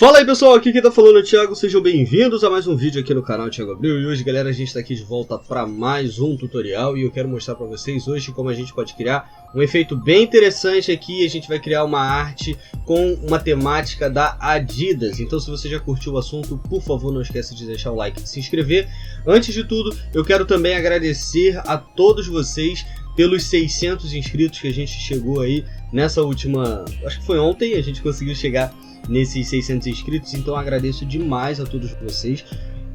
Fala aí pessoal, aqui quem tá falando é o Thiago, sejam bem-vindos a mais um vídeo aqui no canal Thiago Abril. E hoje galera, a gente tá aqui de volta para mais um tutorial e eu quero mostrar para vocês hoje como a gente pode criar um efeito bem interessante aqui. A gente vai criar uma arte com uma temática da Adidas. Então se você já curtiu o assunto, por favor não esqueça de deixar o like e de se inscrever. Antes de tudo, eu quero também agradecer a todos vocês pelos 600 inscritos que a gente chegou aí nessa última, acho que foi ontem, a gente conseguiu chegar nesses 600 inscritos, então agradeço demais a todos vocês.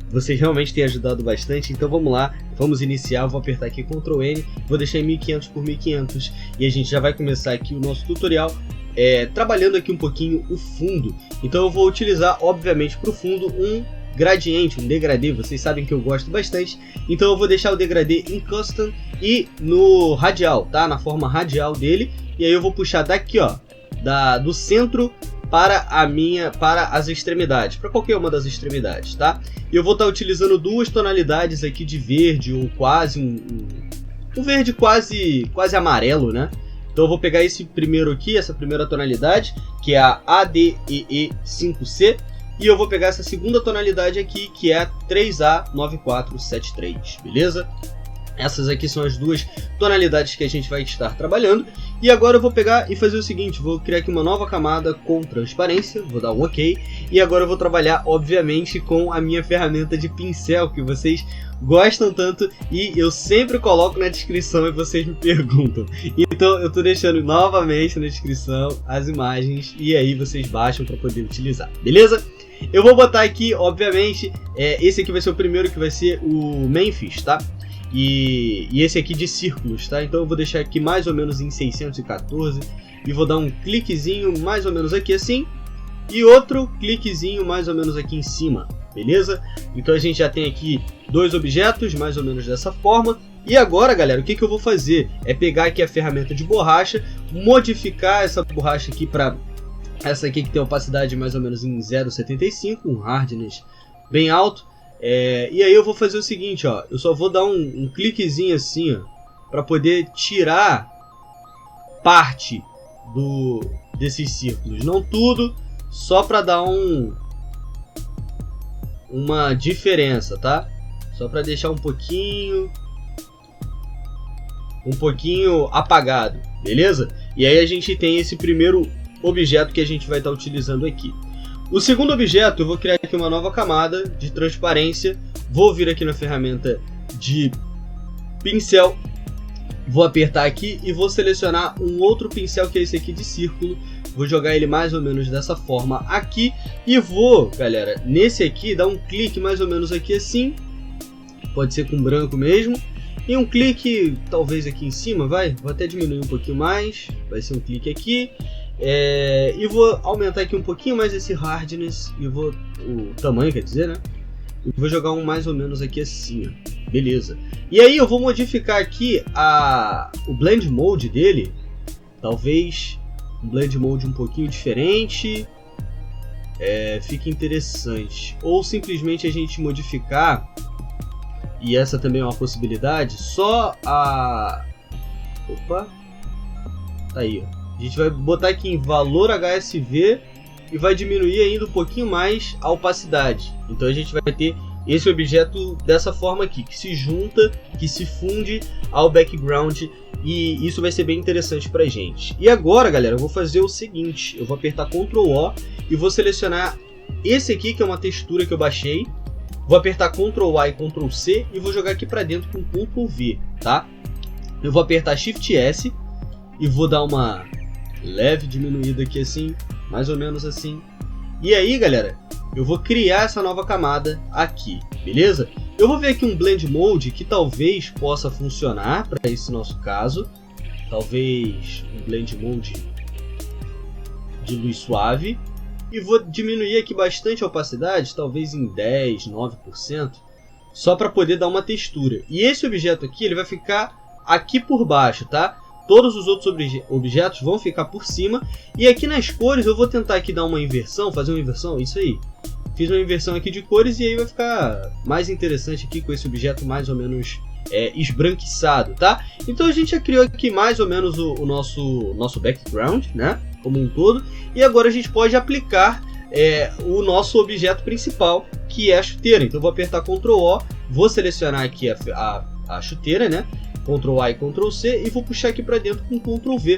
Vocês realmente têm ajudado bastante, então vamos lá, vamos iniciar. Vou apertar aqui Ctrl N, vou deixar em 1500 por 1500 e a gente já vai começar aqui o nosso tutorial trabalhando aqui um pouquinho o fundo. Então eu vou utilizar, obviamente, para o fundo um gradiente, um degradê. Vocês sabem que eu gosto bastante, então eu vou deixar o degradê em Custom e no radial, tá? Na forma radial dele, e aí eu vou puxar daqui, ó, do centro para as extremidades, para qualquer uma das extremidades, tá? E eu vou estar utilizando duas tonalidades aqui de verde, ou quase um verde quase amarelo, né? Então eu vou pegar esse primeiro aqui, essa primeira tonalidade, que é a ADEE5C, e eu vou pegar essa segunda tonalidade aqui, que é a 3A9473, beleza? Essas aqui são as duas tonalidades que a gente vai estar trabalhando. E agora eu vou pegar e fazer o seguinte, vou criar aqui uma nova camada com transparência, vou dar um OK. E agora eu vou trabalhar, obviamente, com a minha ferramenta de pincel, que vocês gostam tanto e eu sempre coloco na descrição e vocês me perguntam. Então eu estou deixando novamente na descrição as imagens e aí vocês baixam para poder utilizar, beleza? Eu vou botar aqui, obviamente, esse aqui vai ser o primeiro, que vai ser o Memphis, tá? E esse aqui de círculos, tá? Então eu vou deixar aqui mais ou menos em 614 e vou dar um cliquezinho mais ou menos aqui assim e outro cliquezinho mais ou menos aqui em cima, beleza? Então a gente já tem aqui dois objetos mais ou menos dessa forma. E agora galera, o que eu vou fazer é pegar aqui a ferramenta de borracha, modificar essa borracha aqui para essa aqui que tem opacidade mais ou menos em 0,75, um hardness bem alto. E aí eu vou fazer o seguinte, ó, eu só vou dar um cliquezinho assim, ó, para poder tirar parte desses círculos, não tudo, só para dar uma diferença, tá? Só para deixar um pouquinho apagado, beleza? E aí a gente tem esse primeiro objeto que a gente vai estar utilizando aqui. O segundo objeto, eu vou criar aqui uma nova camada de transparência, vou vir aqui na ferramenta de pincel, vou apertar aqui e vou selecionar um outro pincel que é esse aqui de círculo, vou jogar ele mais ou menos dessa forma aqui e vou, galera, nesse aqui dar um clique mais ou menos aqui assim, pode ser com branco mesmo, e um clique talvez aqui em cima, vou até diminuir um pouquinho mais, vai ser um clique aqui. E vou aumentar aqui um pouquinho mais esse hardness e o tamanho, quer dizer, né? E vou jogar um mais ou menos aqui assim, ó. Beleza. E aí eu vou modificar aqui o blend mode dele, talvez um blend mode um pouquinho diferente, fique interessante. Ou simplesmente a gente modificar, e essa também é uma possibilidade, só opa, tá aí, ó. A gente vai botar aqui em valor HSV e vai diminuir ainda um pouquinho mais a opacidade. Então a gente vai ter esse objeto dessa forma aqui, que se junta, que se funde ao background, e isso vai ser bem interessante pra gente. E agora galera, eu vou fazer o seguinte, eu vou apertar Ctrl O e vou selecionar esse aqui que é uma textura que eu baixei, vou apertar Ctrl A e Ctrl C e vou jogar aqui pra dentro com Ctrl V, tá? Eu vou apertar Shift S e vou dar uma leve diminuída aqui assim, mais ou menos assim. E aí galera, eu vou criar essa nova camada aqui, beleza? Eu vou ver aqui um blend mode que talvez possa funcionar para esse nosso caso. Talvez um blend mode de luz suave. E vou diminuir aqui bastante a opacidade, talvez em 10, 9%, só para poder dar uma textura. E esse objeto aqui, ele vai ficar aqui por baixo, tá? Todos os outros objetos vão ficar por cima. E aqui nas cores eu vou tentar aqui dar uma inversão, fazer uma inversão, isso aí. Fiz uma inversão aqui de cores e aí vai ficar mais interessante aqui com esse objeto mais ou menos esbranquiçado, tá? Então a gente já criou aqui mais ou menos o nosso background, né? Como um todo. E agora a gente pode aplicar o nosso objeto principal, que é a chuteira. Então eu vou apertar Ctrl O, vou selecionar aqui a chuteira, né? Ctrl A e Ctrl C, e vou puxar aqui para dentro com Ctrl V.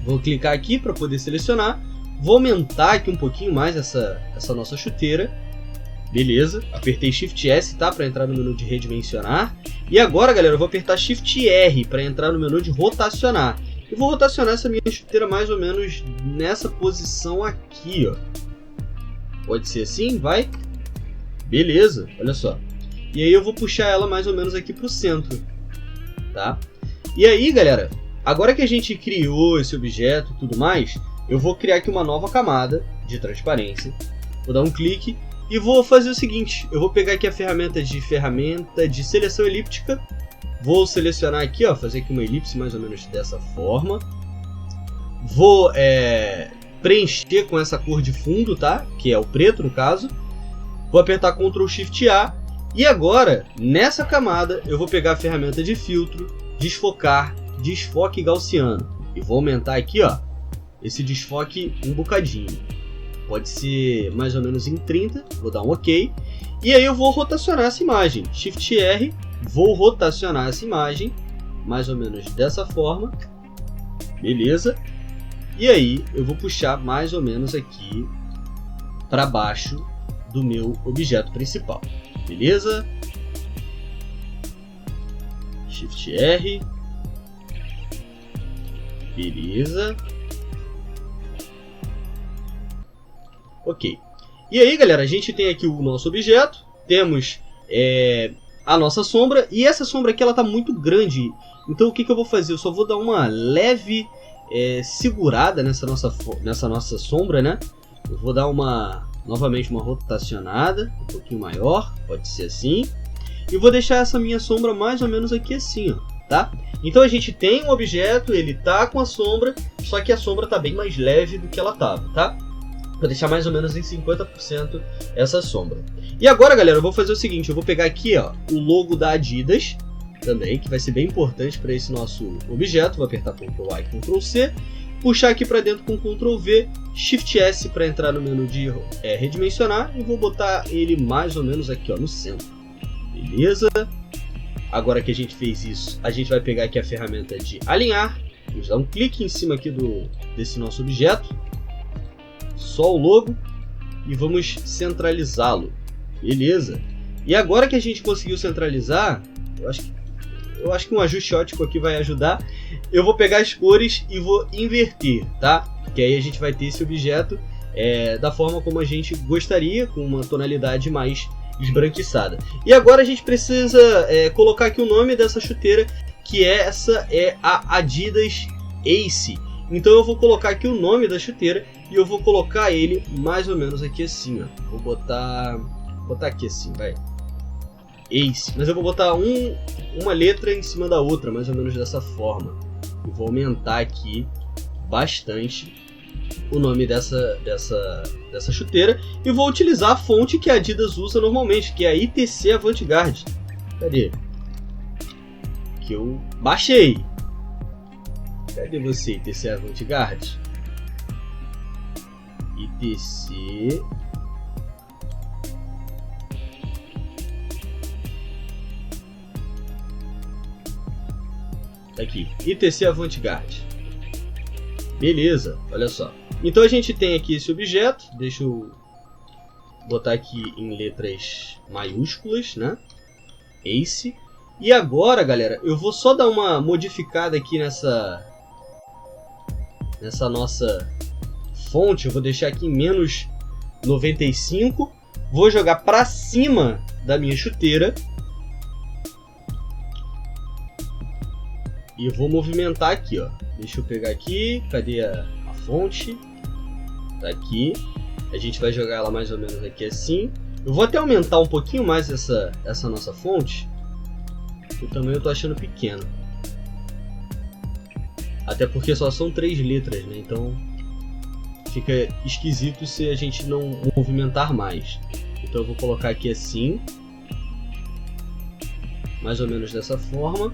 Vou clicar aqui para poder selecionar, vou aumentar aqui um pouquinho mais essa nossa chuteira. Beleza, apertei Shift S, tá? Para entrar no menu de redimensionar. E agora, galera, eu vou apertar Shift R para entrar no menu de rotacionar. Eu vou rotacionar essa minha chuteira mais ou menos nessa posição aqui, ó. Pode ser assim, vai? Beleza, olha só. E aí eu vou puxar ela mais ou menos aqui pro centro, tá? E aí, galera, agora que a gente criou esse objeto e tudo mais, eu vou criar aqui uma nova camada de transparência. Vou dar um clique e vou fazer o seguinte, eu vou pegar aqui a ferramenta de seleção elíptica. Vou selecionar aqui, ó, fazer aqui uma elipse mais ou menos dessa forma. Vou preencher com essa cor de fundo, tá? Que é o preto no caso. Vou apertar Ctrl Shift A. E agora, nessa camada, eu vou pegar a ferramenta de filtro, desfocar, desfoque gaussiano. E vou aumentar aqui, ó, esse desfoque um bocadinho. Pode ser mais ou menos em 30. Vou dar um OK. E aí eu vou rotacionar essa imagem. Shift R. Vou rotacionar essa imagem mais ou menos dessa forma. Beleza. E aí eu vou puxar mais ou menos aqui para baixo do meu objeto principal. Beleza. Shift R. Beleza. Ok. E aí, galera, a gente tem aqui o nosso objeto. Temos a nossa sombra, e essa sombra aqui ela tá muito grande, então o que eu vou fazer? Eu só vou dar uma leve segurada nessa nossa sombra, né? Eu vou dar novamente uma rotacionada, um pouquinho maior, pode ser assim, e vou deixar essa minha sombra mais ou menos aqui assim, ó, tá? Então a gente tem um objeto, ele tá com a sombra, só que a sombra tá bem mais leve do que ela tava, tá? Vou deixar mais ou menos em 50% essa sombra. E agora, galera, eu vou fazer o seguinte, eu vou pegar aqui, ó, o logo da Adidas também, que vai ser bem importante para esse nosso objeto. Vou apertar Ctrl A e Ctrl C, puxar aqui para dentro com Ctrl V, Shift S para entrar no menu de redimensionar, e vou botar ele mais ou menos aqui, ó, no centro. Beleza? Agora que a gente fez isso, a gente vai pegar aqui a ferramenta de alinhar, vamos dar um clique em cima aqui desse nosso objeto, só o logo, e vamos centralizá-lo. Beleza? E agora que a gente conseguiu centralizar, eu acho que um ajuste ótico aqui vai ajudar. Eu vou pegar as cores e vou inverter, tá? Que aí a gente vai ter esse objeto da forma como a gente gostaria, com uma tonalidade mais esbranquiçada. E agora a gente precisa colocar aqui o nome dessa chuteira, que essa é a Adidas Ace. Então eu vou colocar aqui o nome da chuteira e eu vou colocar ele mais ou menos aqui assim, ó. Vou botar aqui assim, vai. Ace. Mas eu vou botar uma letra em cima da outra, mais ou menos dessa forma. E vou aumentar aqui bastante o nome dessa chuteira. E vou utilizar a fonte que a Adidas usa normalmente, que é a ITC Avantgarde. Cadê? Que eu baixei. Cadê você, ITC Avantgarde? ITC... Aqui, ITC Avantgarde. Beleza, olha só. Então a gente tem aqui esse objeto. Deixa eu botar aqui em letras maiúsculas, né? Ace. E agora, galera, eu vou só dar uma modificada aqui nessa nossa fonte. Eu vou deixar aqui em menos 95. Vou jogar para cima da minha chuteira. E vou movimentar aqui, ó. Deixa eu pegar aqui. Cadê a fonte? Tá aqui. A gente vai jogar ela mais ou menos aqui assim. Eu vou até aumentar um pouquinho mais essa nossa fonte. O tamanho eu tô achando pequeno. Até porque só são 3 letras, né? Então fica esquisito se a gente não movimentar mais. Então eu vou colocar aqui assim. Mais ou menos dessa forma.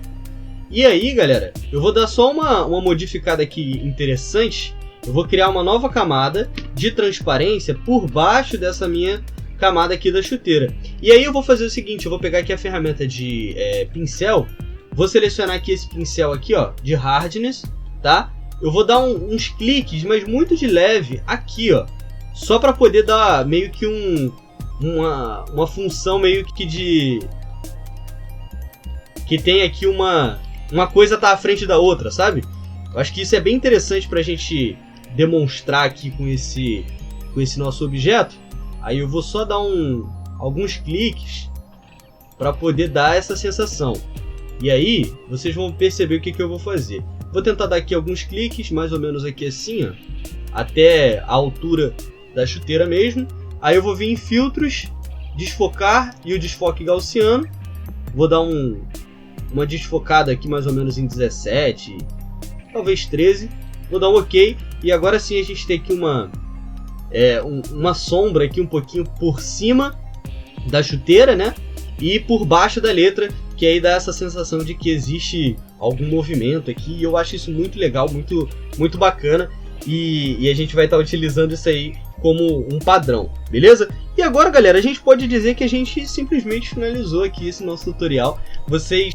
E aí, galera, eu vou dar só uma modificada aqui interessante, eu vou criar uma nova camada de transparência por baixo dessa minha camada aqui da chuteira. E aí eu vou fazer o seguinte, eu vou pegar aqui a ferramenta de pincel, vou selecionar aqui esse pincel aqui, ó, de hardness, tá? Eu vou dar uns cliques, mas muito de leve aqui, ó, só para poder dar meio que uma função meio que de... que tem aqui uma coisa tá à frente da outra, sabe? Eu acho que isso é bem interessante pra gente demonstrar aqui com esse nosso objeto. Aí eu vou só dar alguns cliques para poder dar essa sensação. E aí vocês vão perceber o que eu vou fazer. Vou tentar dar aqui alguns cliques, mais ou menos aqui assim, ó, até a altura da chuteira mesmo. Aí eu vou vir em filtros, desfocar e o desfoque gaussiano. Vou dar uma desfocada aqui mais ou menos em 17, talvez 13. Vou dar um OK. E agora sim a gente tem aqui uma sombra aqui um pouquinho por cima da chuteira, né? E por baixo da letra, que aí dá essa sensação de que existe algum movimento aqui. E eu acho isso muito legal, muito bacana. E a gente vai estar utilizando isso aí como um padrão, beleza? E agora, galera, a gente pode dizer que a gente simplesmente finalizou aqui esse nosso tutorial. Vocês,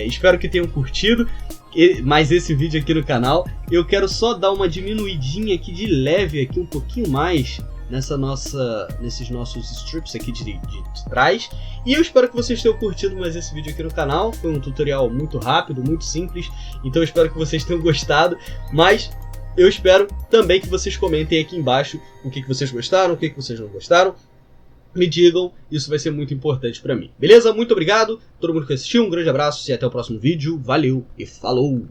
espero que tenham curtido mais esse vídeo aqui no canal. Eu quero só dar uma diminuidinha aqui de leve, aqui um pouquinho mais nesses nossos strips aqui de trás. E eu espero que vocês tenham curtido mais esse vídeo aqui no canal. Foi um tutorial muito rápido, muito simples, então eu espero que vocês tenham gostado. Mas eu espero também que vocês comentem aqui embaixo o que vocês gostaram, o que vocês não gostaram. Me digam, isso vai ser muito importante pra mim. Beleza? Muito obrigado, todo mundo que assistiu, um grande abraço e até o próximo vídeo. Valeu e falou!